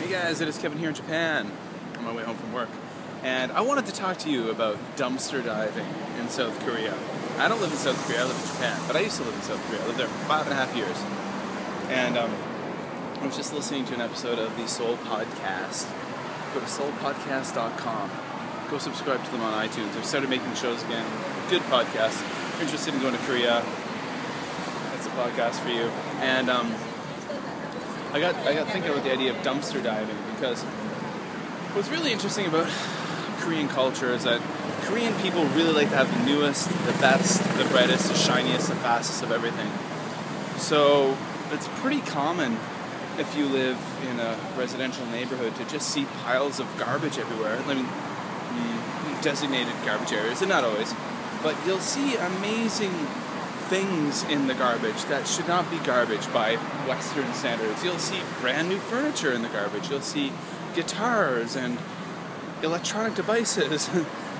Hey guys, it is Kevin here in Japan on my way home from work, and I wanted to talk to you about dumpster diving in South Korea. I don't live in South Korea, I live in Japan, but I used to live in South Korea. I lived there for 5.5 years, and I was just listening to an episode of the Seoul Podcast. Go to seoulpodcast.com. Go subscribe to them on iTunes. I've started making shows again. Good podcast. If you're interested in going to Korea, that's a podcast for you. And I got thinking about the idea of dumpster diving, because what's really interesting about Korean culture is that Korean people really like to have the newest, the best, the brightest, the shiniest, the fastest of everything. So it's pretty common if you live in a residential neighborhood to just see piles of garbage everywhere. I mean, designated garbage areas, and not always, but you'll see amazing things in the garbage that should not be garbage by Western standards. You'll see brand new furniture in the garbage. You'll see guitars and electronic devices,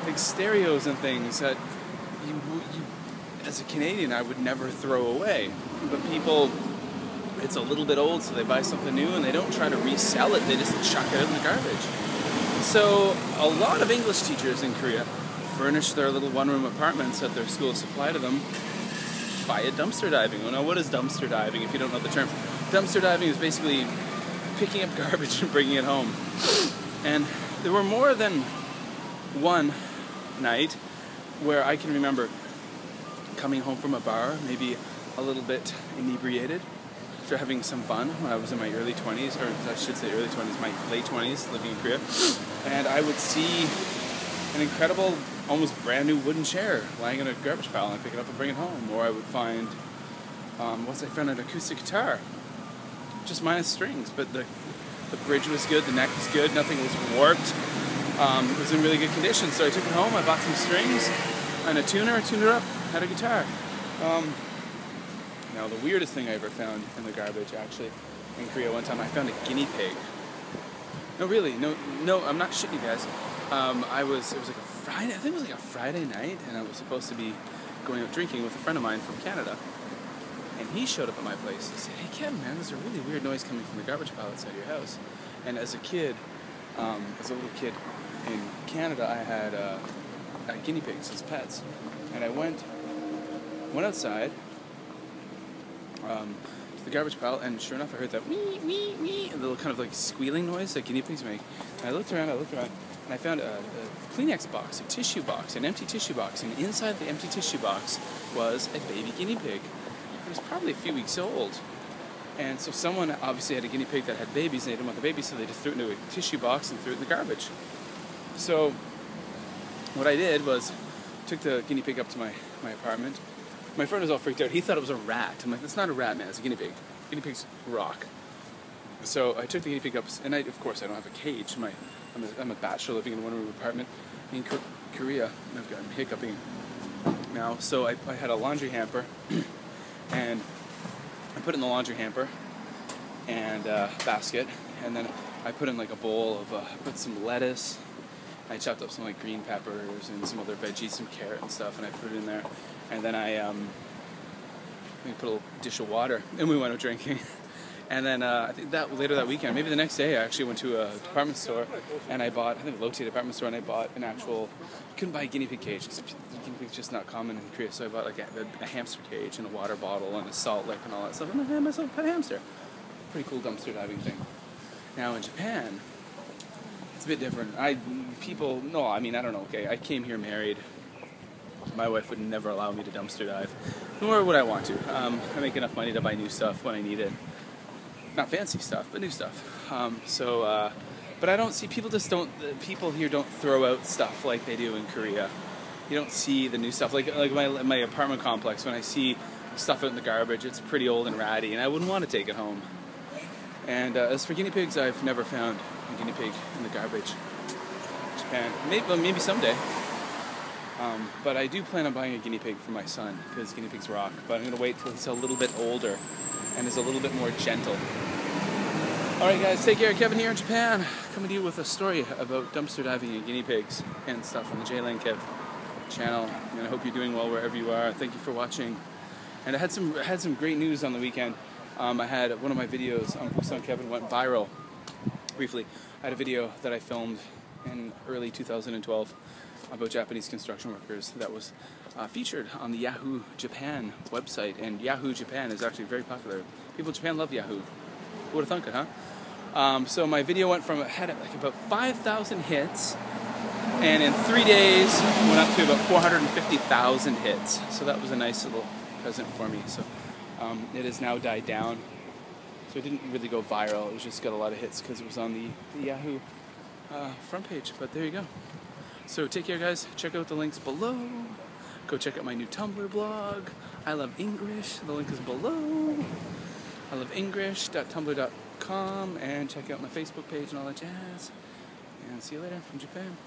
like stereos and things that you, as a Canadian, I would never throw away. But people, it's a little bit old, so they buy something new and they don't try to resell it. They just chuck it in the garbage. So a lot of English teachers in Korea furnish their little one-room apartments that their schools supply to them via dumpster diving. Well, now, what is dumpster diving, if you don't know the term? Dumpster diving is basically picking up garbage and bringing it home. And there were more than one night where I can remember coming home from a bar, maybe a little bit inebriated, after having some fun when I was in my early 20s, or I should say early 20s, my late 20s, living in Korea, and I would see an incredible, almost brand new wooden chair lying in a garbage pile, and I'd pick it up and bring it home. Or I would find, I found an acoustic guitar, just minus strings, but the bridge was good, the neck was good, nothing was warped, it was in really good condition. So I took it home, I bought some strings and a tuner, I tuned it up, had a guitar. Now, the weirdest thing I ever found in the garbage, actually, in Korea one time, I found a guinea pig. No, really, no, I'm not shitting you guys. It was like a Friday, I think it was like a Friday night, and I was supposed to be going out drinking with a friend of mine from Canada. And he showed up at my place and said, "Hey Kevin, man, there's a really weird noise coming from the garbage pile outside your house." And as a kid, as a little kid in Canada, I had guinea pigs as pets. And I went outside, to the garbage pile, and sure enough I heard that wee, wee, wee, a little kind of like squealing noise that guinea pigs make. And I looked around, and I found a Kleenex box, a tissue box, an empty tissue box, and inside the empty tissue box was a baby guinea pig. It was probably a few weeks old. And so someone obviously had a guinea pig that had babies, and they didn't want the babies, so they just threw it into a tissue box and threw it in the garbage. So what I did was took the guinea pig up to my apartment. My friend was all freaked out. He thought it was a rat. I'm like, that's not a rat, man. It's a guinea pig. Guinea pigs rock. So I took the guinea pig up, and of course I don't have a cage. I'm a bachelor living in a one-room apartment in Korea. I'm hiccuping now. So I had a laundry hamper, and I put it in the laundry hamper and basket, and then I put in like a bowl of, I put some lettuce. I chopped up some like green peppers and some other veggies, some carrot and stuff, and I put it in there. And then I put a little dish of water, and we went out drinking. And then I think that later that weekend, maybe the next day, I actually went to a department store, and I bought, I think a low-tier department store, and I bought an actual, you couldn't buy a guinea pig cage, because guinea pig's just not common in Korea, so I bought like a hamster cage and a water bottle and a salt lick and all that stuff, and I had myself a pet hamster. Pretty cool dumpster diving thing. Now in Japan, it's a bit different. I don't know, okay, I came here married. My wife would never allow me to dumpster dive, nor would I want to. I make enough money to buy new stuff when I need it. Not fancy stuff, but new stuff. But I don't see, people here don't throw out stuff like they do in Korea. You don't see the new stuff. Like my apartment complex, when I see stuff out in the garbage, it's pretty old and ratty, and I wouldn't want to take it home. And as for guinea pigs, I've never found a guinea pig in the garbage. Japan, maybe someday. But I do plan on buying a guinea pig for my son, because guinea pigs rock. But I'm going to wait till he's a little bit older and is a little bit more gentle. Alright guys, take care. Kevin here in Japan, coming to you with a story about dumpster diving and guinea pigs and stuff on the jlandkev channel. And I hope you're doing well wherever you are. Thank you for watching. And I had some great news on the weekend. I had one of my videos on Busan Kevin went viral. briefly. I had a video that I filmed in early 2012 about Japanese construction workers that was featured on the Yahoo Japan website, and Yahoo Japan is actually very popular. People in Japan love Yahoo. Who would have thunk it, huh? So my video had like about 5,000 hits, and in 3 days went up to about 450,000 hits. So that was a nice little present for me. So it has now died down. So it didn't really go viral. It just got a lot of hits because it was on the Yahoo front page. But there you go. So take care, guys. Check out the links below. Go check out my new Tumblr blog. I Love English. The link is below. iLoveEngrish.tumblr.com, and check out my Facebook page and all that jazz. And see you later from Japan.